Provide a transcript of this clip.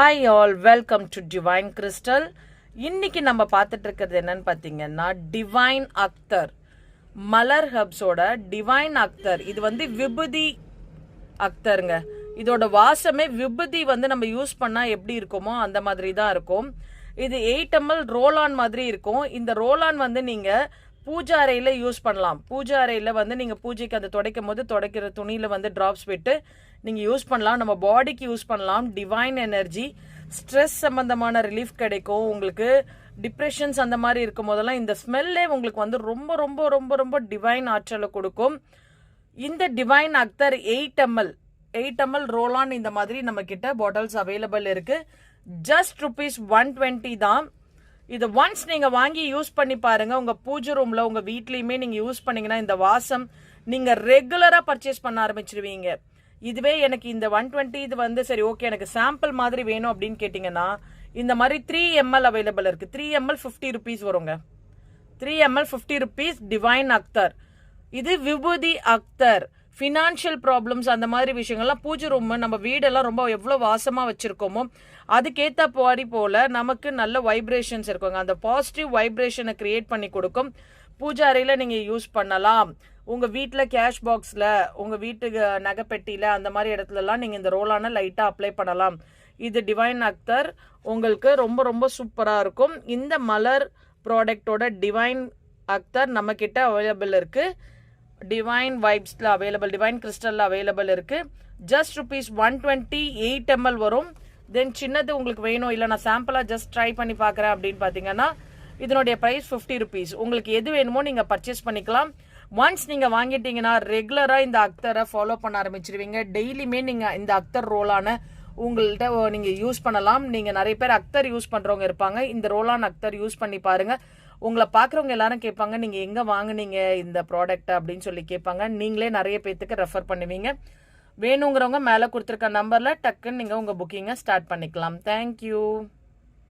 Hi all, welcome to divine crystal. இன்னைக்கு நம்ம பார்த்துட்டு இருக்கிறது என்னன்னு பார்த்தீங்கன்னா டிவைன் அக்தர், மலர் ஹர்ப்ஸோட டிவைன் அக்தர். இது வந்து விபூதி அக்தருங்க. இதோட வாசமே விபூதி வந்து நம்ம யூஸ் பண்ணா எப்படி இருக்குமோ அந்த மாதிரி தான் இருக்கும். இது 8 ml ரோல் ஆன் மாதிரி இருக்கும். இந்த ரோல் ஆன் வந்து நீங்க பூஜா அறையில யூஸ் பண்ணலாம். பூஜா அறையில வந்து நீங்க பூஜைக்கு அந்த துடைக்கும் போது துடைக்கிற துணியில வந்து டிராப்ஸ் விட்டு நீங்க யூஸ் பண்ணலாம். நம்ம பாடிக்கு யூஸ் பண்ணலாம். டிவைன் எனர்ஜி, ஸ்ட்ரெஸ் சம்பந்தமான ரிலீஃப் கிடைக்கும். உங்களுக்கு டிப்ரெஷன்ஸ் அந்த மாதிரி இருக்கும் போதெல்லாம் இந்த ஸ்மெல்லே உங்களுக்கு வந்து ரொம்ப ரொம்ப ரொம்ப ரொம்ப டிவைன் ஆற்றலை கொடுக்கும். இந்த divine Akhtar 8 ml roll on இந்த மாதிரி நம்ம கிட்ட பாட்டில்ஸ் அவைலபிள் இருக்கு. ஜஸ்ட் ₹120 தான். இது ஒன்ஸ் நீங்க வாங்கி யூஸ் பண்ணி பாருங்க. உங்க பூஜை ரூம்ல உங்க வீட்லயுமே நீங்க யூஸ் பண்ணீங்கன்னா இந்த வாசம் நீங்க ரெகுலரா பர்ச்சேஸ் பண்ண ஆரம்பிச்சிருவீங்க. இதுவே எனக்கு இந்த 120 இது வந்து சரி ஓகே எனக்கு சாம்பிள் மாதிரி வேணும் அப்படின்னு கேட்டீங்கன்னா இந்த மாதிரி 3 ml அவைலபிள் இருக்கு. 3 ml ₹50 வருங்க. 3 ml ₹50. டிவைன் அக்தர். இது விபூதி அக்தர். ஃபினான்ஷியல் ப்ராப்ளம்ஸ் அந்த மாதிரி விஷயங்கள்லாம் பூஜை ரூம் நம்ம வீடெல்லாம் ரொம்ப எவ்வளோ வாசமாக வச்சிருக்கோமோ அதுக்கேற்ற பாடி போல நமக்கு நல்ல வைப்ரேஷன்ஸ் இருக்குங்க. அந்த பாசிட்டிவ் வைப்ரேஷனை கிரியேட் பண்ணி கொடுக்கும். பூஜை அறையில் நீங்கள் யூஸ் பண்ணலாம். உங்கள் வீட்டில் கேஷ் பாக்ஸில், உங்கள் வீட்டுக்கு நகைப்பெட்டியில் அந்த மாதிரி இடத்துலலாம் நீங்கள் இந்த ரோலான லைட்டாக அப்ளை பண்ணலாம். இது டிவைன் அக்தர் உங்களுக்கு ரொம்ப ரொம்ப சூப்பராக இருக்கும். இந்த மலர் ப்ராடக்டோட டிவைன் அக்தர் நம்ம கிட்ட அவைலபிள் இருக்கு. டிவைன் வைப்ஸ்ல அவைலபிள், டிவைன் கிறிஸ்டல்ல அவைலபிள் இருக்கு. ஜஸ்ட் ₹120 8 ml வரும். தென் சின்னது உங்களுக்கு வேணும், இல்லை நான் சாம்பிளா ஜஸ்ட் ட்ரை பண்ணி பார்க்குறேன் அப்படின்னு பார்த்தீங்கன்னா இதனுடைய ப்ரைஸ் ₹50. உங்களுக்கு எது வேணுமோ நீங்கள் பர்ச்சேஸ் பண்ணிக்கலாம். ஒன்ஸ் நீங்கள் வாங்கிட்டீங்கன்னா ரெகுலராக இந்த அக்தரை ஃபாலோ பண்ண ஆரம்பிச்சிருவீங்க. டெய்லியுமே நீங்கள் இந்த அக்தர் ரோலான உங்கள்கிட்ட நீங்கள் யூஸ் பண்ணலாம். நீங்கள் நிறைய பேர் அக்தர் யூஸ் பண்ணுறவங்க இருப்பாங்க. இந்த ரோலான் அக்தர் யூஸ் பண்ணி பாருங்க. உங்களை பார்க்குறவங்க எல்லாரும் கேட்பாங்க நீங்கள் எங்கே வாங்குனீங்க இந்த ப்ராடக்ட் அப்படின்னு சொல்லி கேட்பாங்க. நீங்களே நிறைய பேர்த்துக்கு ரெஃபர் பண்ணுவீங்க. வேணுங்கிறவங்க மேலே கொடுத்துருக்க நம்பரில் டக்குன்னு நீங்கள் உங்கள் புக்கிங்கை ஸ்டார்ட் பண்ணிக்கலாம். தேங்க்யூ.